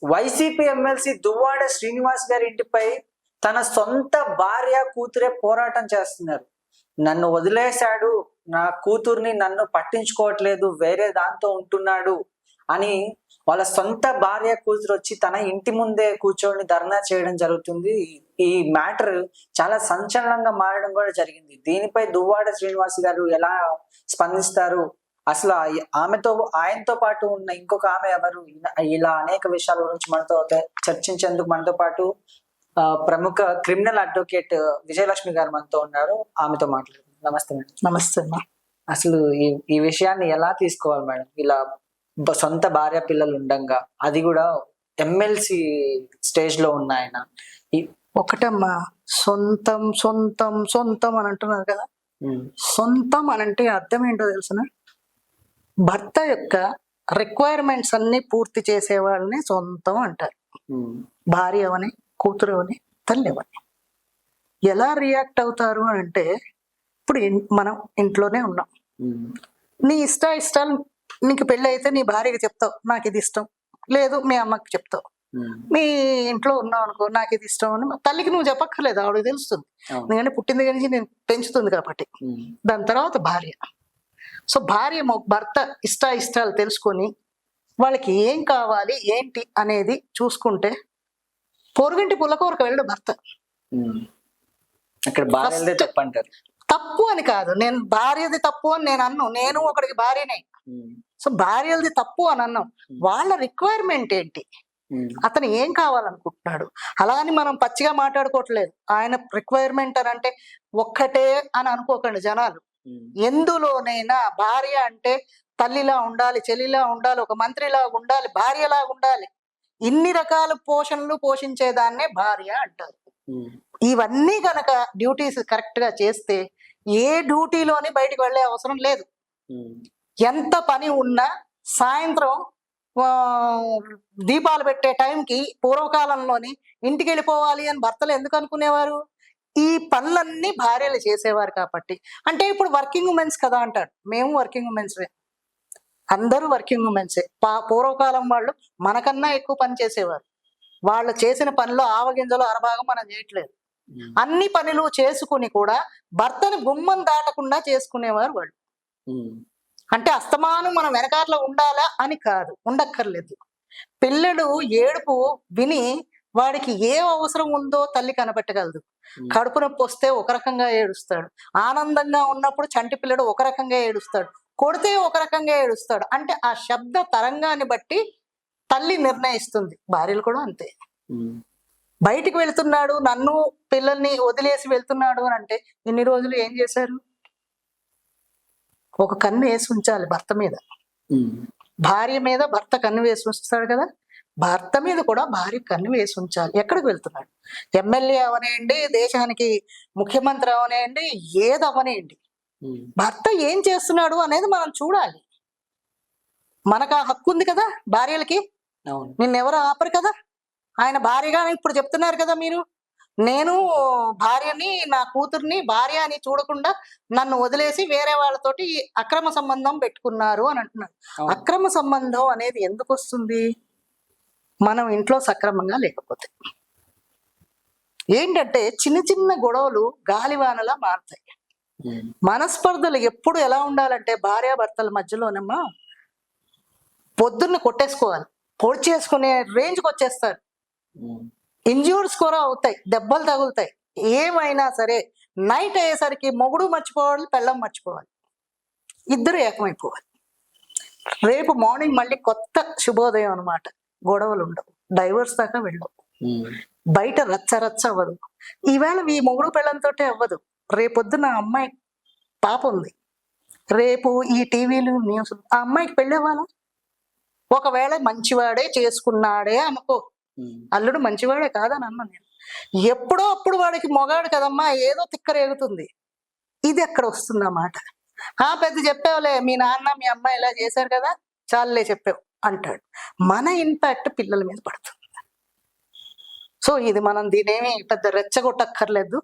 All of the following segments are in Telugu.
వైసీపీ ఎమ్మెల్సీ దువ్వాడ శ్రీనివాస్ గారి ఇంటిపై తన సొంత భార్య కూతురే పోరాటం చేస్తున్నారు. నన్ను వదిలేశాడు, నా కూతుర్ని నన్ను పట్టించుకోవట్లేదు, వేరే దాంతో ఉంటున్నాడు అని వాళ్ళ సొంత భార్య కూతురు వచ్చి తన ఇంటి ముందే కూర్చొని ధర్నా చేయడం జరుగుతుంది. ఈ మ్యాటర్ చాలా సంచలనంగా మారడం కూడా జరిగింది. దీనిపై దువ్వాడ శ్రీనివాస్ గారు ఎలా స్పందిస్తారు, అసలు ఆయనతో పాటు ఉన్న ఇంకొక ఆమె ఎవరు, ఇలా అనేక విషయాల గురించి మనతో చర్చించేందుకు మనతో పాటు ప్రముఖ క్రిమినల్ అడ్వకేట్ విజయలక్ష్మి గారు మనతో ఉన్నారు. ఆమెతో మాట్లాడుతున్నాం. నమస్తే మేడం. నమస్తే అమ్మా. అసలు ఈ విషయాన్ని ఎలా తీసుకోవాలి మేడం? ఇలా సొంత భార్య పిల్లలు ఉండంగా, అది కూడా ఎమ్మెల్సీ స్టేజ్ లో ఉన్న ఆయన. ఒకటమ్మా, సొంతం సొంతం సొంతం అని అంటున్నారు కదా. సొంతం అని అంటే అర్థం ఏంటో తెలుసునా? భర్త యొక్క రిక్వైర్మెంట్స్ అన్ని పూర్తి చేసే వాళ్ళని సొంతం అంటారు. భార్య అవని, కూతురు అవని, తల్లి అవని. ఎలా రియాక్ట్ అవుతారు అని అంటే, ఇప్పుడు మనం ఇంట్లోనే ఉన్నాం, నీ ఇష్టాలు, నీకు పెళ్ళి అయితే నీ భార్యకి చెప్తావు నాకు ఇది ఇష్టం, లేదు మీ అమ్మకి చెప్తావు. మీ ఇంట్లో ఉన్నావు అనుకో, నాకు ఇది ఇష్టం అని తల్లికి నువ్వు చెప్పక్కర్లేదు, ఆవిడకి తెలుస్తుంది. ఎందుకంటే పుట్టింది కానీ నేను పెంచుతుంది కాబట్టి. దాని తర్వాత భార్య. సో భార్య భర్త ఇష్టాలు తెలుసుకొని వాళ్ళకి ఏం కావాలి ఏంటి అనేది చూసుకుంటే, పొరుగింటి పుల్లకూరకు వెళ్ళడు భర్త. తప్పు అని కాదు, నేను భార్యది తప్పు అని నేను అన్నాను, నేను ఒకడికి భార్యనే. సో భార్యది తప్పు అని అన్నాం. వాళ్ళ రిక్వైర్మెంట్ ఏంటి, అతను ఏం కావాలనుకుంటున్నాడు, అలాని మనం పచ్చిగా మాట్లాడుకోవట్లేదు. ఆయన రిక్వైర్మెంట్ అని అంటే ఒక్కటే అని అనుకోకండి జనాలు. ఎందులోనైనా భార్య అంటే తల్లిలా ఉండాలి, చెల్లిలా ఉండాలి, ఒక మంత్రిలా ఉండాలి, భార్యలా ఉండాలి. ఇన్ని రకాల పోషణలు పోషించేదాన్నే భార్య అంటారు. ఇవన్నీ గనక డ్యూటీస్ కరెక్ట్ గా చేస్తే ఏ డ్యూటీలోని బయటకు వెళ్లే అవసరం లేదు. ఎంత పని ఉన్నా సాయంత్రం దీపాలు పెట్టే టైంకి పూర్వకాలంలోని ఇంటికి వెళ్ళిపోవాలి అని భర్తలు ఎందుకు అనుకునేవారు? ఈ పనులన్నీ భార్యలు చేసేవారు కాబట్టి. అంటే ఇప్పుడు వర్కింగ్ ఉమెన్స్ కదా అంటారు. మేము వర్కింగ్ ఉమెన్సే, అందరూ వర్కింగ్ ఉమెన్సే. పూర్వకాలం వాళ్ళు మనకన్నా ఎక్కువ పని చేసేవారు. వాళ్ళు చేసిన పనిలో ఆవగింజలు అరభాగం మనం చేయట్లేదు. అన్ని పనులు చేసుకుని కూడా భర్తను గుమ్మం దాటకుండా చేసుకునేవారు వాళ్ళు. అంటే అస్తమానం మనం వెనకాట్లో ఉండాలా అని కాదు, ఉండక్కర్లేదు. పిల్లడు ఏడుపు విని వాడికి ఏ అవసరం ఉందో తల్లి కనబెట్టగలదు. కడుపు నొప్పి వస్తే ఒక రకంగా ఏడుస్తాడు, ఆనందంగా ఉన్నప్పుడు చంటి పిల్లడు ఒక రకంగా ఏడుస్తాడు, కొడితే ఒక రకంగా ఏడుస్తాడు. అంటే ఆ శబ్ద తరంగాన్ని బట్టి తల్లి నిర్ణయిస్తుంది. భార్యలు కూడా అంతే. బయటికి వెళ్తున్నాడు, నన్ను పిల్లల్ని వదిలేసి వెళ్తున్నాడు అని అంటే ఇన్ని రోజులు ఏం చేశారు? ఒక కన్ను వేసి ఉంచాలి భర్త మీద. భార్య మీద భర్త కన్ను వేసి ఉంచుతాడు కదా, భర్త మీద కూడా భార్య కన్ను వేసి ఉంచాలి. ఎక్కడికి వెళ్తున్నాడు? ఎమ్మెల్యే అవనేయండి, దేశానికి ముఖ్యమంత్రి అవనేయండి, ఏది అవనేయండి, భర్త ఏం చేస్తున్నాడు అనేది మనం చూడాలి. మనకు ఆ హక్కు ఉంది కదా భార్యలకి. నిన్నెవరు ఆపరు కదా. ఆయన భార్యగా ఇప్పుడు చెప్తున్నారు కదా మీరు, నేను భార్యని, నా కూతుర్ని భార్య అని చూడకుండా నన్ను వదిలేసి వేరే వాళ్ళతోటి అక్రమ సంబంధం పెట్టుకున్నారు అని అంటున్నారు. అక్రమ సంబంధం అనేది ఎందుకు వస్తుంది? మనం ఇంట్లో సక్రమంగా లేకపోతే. ఏంటంటే చిన్న చిన్న గొడవలు గాలివానలా మారుతాయి. మనస్పర్ధలు ఎప్పుడు ఎలా ఉండాలంటే భార్యాభర్తల మధ్యలోనేమో పొద్దున్న కొట్టేసుకోవాలి, పొడి చేసుకునే రేంజ్కి వచ్చేస్తారు. ఇంజ్యూర్స్ కూడా అవుతాయి, దెబ్బలు తగులుతాయి. ఏమైనా సరే నైట్ అయ్యేసరికి మొగుడు మర్చిపోవాలి, పెళ్ళం మర్చిపోవాలి, ఇద్దరు ఏకమైపోవాలి. రేపు మార్నింగ్ మళ్ళీ కొత్త శుభోదయం అనమాట. గొడవలు ఉండవు, డైవర్స్ దాకా వెళ్ళవు, బయట రచ్చ రచ్చ అవ్వదు. ఈవేళ ఈ మొగుడు పెళ్ళంతో అవ్వదు. రేపొద్దున అమ్మాయి పాప ఉంది, రేపు ఈ టీవీలు న్యూస్ ఆ అమ్మాయికి పెళ్ళవ్వాలా? ఒకవేళ మంచివాడే చేసుకున్నాడే అనుకో, అల్లుడు మంచివాడే కాదని అన్నా నేను. ఎప్పుడో అప్పుడు వాడికి మొగాడు కదమ్మా, ఏదో తిక్కరేగుతుంది. ఇది ఎక్కడ వస్తుందన్నమాట. పెద్ద చెప్పావులే, మీ నాన్న మీ అమ్మాయి ఇలా చేశారు కదా, చాలులే చెప్పావు అంటాడు. మన ఇంపాక్ట్ పిల్లల మీద పడుతుంది. సో ఇది మనం దీనేమి పెద్ద రెచ్చగొట్టక్కర్లేదు.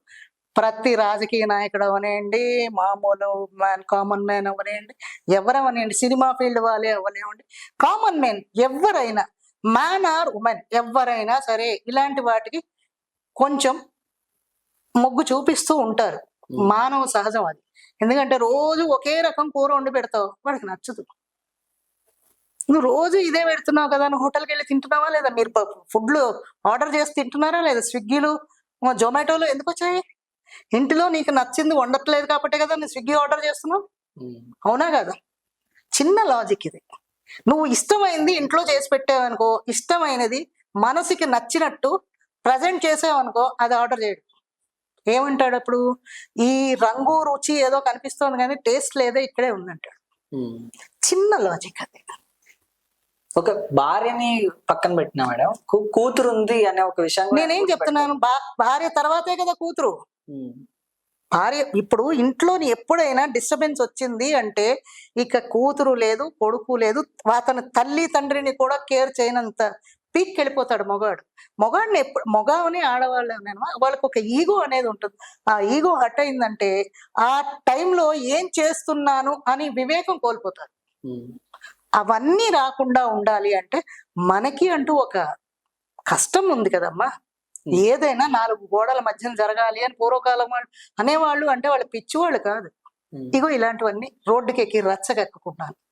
ప్రతి రాజకీయ నాయకుడు అవనేయండి, మామూలు కామన్ మ్యాన్ అవనేయండి, ఎవరవనేయండి, సినిమా ఫీల్డ్ వాళ్ళే అవనేవ్వండి, కామన్ మ్యాన్ ఎవరైనా మ్యాన్ ఆర్ ఉమెన్ ఎవరైనా సరే ఇలాంటి వాటికి కొంచెం మొగ్గు చూపిస్తూ ఉంటారు. మానవ సహజం అది. ఎందుకంటే రోజు ఒకే రకం కూర వండి పెడతావు, వాడికి నచ్చదు. నువ్వు రోజు ఇదే పెడుతున్నావు కదా, నువ్వు హోటల్కి వెళ్ళి తింటున్నావా లేదా? మీరు ఫుడ్లు ఆర్డర్ చేసి తింటున్నారా లేదా? స్విగ్గీలు జొమాటోలు ఎందుకు వచ్చాయి? ఇంటిలో నీకు నచ్చింది వండట్లేదు కాబట్టి కదా నువ్వు స్విగ్గీ ఆర్డర్ చేస్తున్నావు. అవునా కదా? చిన్న లాజిక్ ఇది. నువ్వు ఇష్టమైంది ఇంట్లో చేసి పెట్టావనుకో, ఇష్టమైనది మనసుకి నచ్చినట్టు ప్రజెంట్ చేసావనుకో, అది ఆర్డర్ చేయడు. ఏమంటాడు అప్పుడు? ఈ రంగు రుచి ఏదో కనిపిస్తోంది కానీ టేస్ట్ లేదో ఇక్కడే ఉందంటాడు. చిన్న లాజిక్ అది. ఒక భార్యని పక్కన పెట్టినా మేడం, కూతురు ఉంది అనే ఒక విషయం నేనేం చెప్తున్నాను, భార్య తర్వాతే కదా కూతురు. భార్య ఇప్పుడు ఇంట్లోని ఎప్పుడైనా డిస్టర్బెన్స్ వచ్చింది అంటే ఇక కూతురు లేదు, కొడుకు లేదు, అతని తల్లి తండ్రిని కూడా కేర్ చేయనంత పీక్ వెళ్ళిపోతాడు మొగాడు. మొగాడిని ఎప్పుడు మొగావని ఆడవాళ్ళు వాళ్ళకి ఒక ఈగో అనేది ఉంటుంది. ఆ ఈగో హట్ అయిందంటే ఆ టైంలో ఏం చేస్తున్నాను అని వివేకం కోల్పోతారు. అవన్నీ రాకుండా ఉండాలి అంటే మనకి అంటూ ఒక కష్టం ఉంది కదమ్మా. ఏదైనా 4 గోడల మధ్యన జరగాలి అని పూర్వకాలం వాళ్ళు అనేవాళ్ళు. అంటే వాళ్ళు పిచ్చివాళ్ళు కాదు. ఇగో ఇలాంటివన్నీ రోడ్డుకి ఎక్కి రచ్చగెక్కుకుంటాను.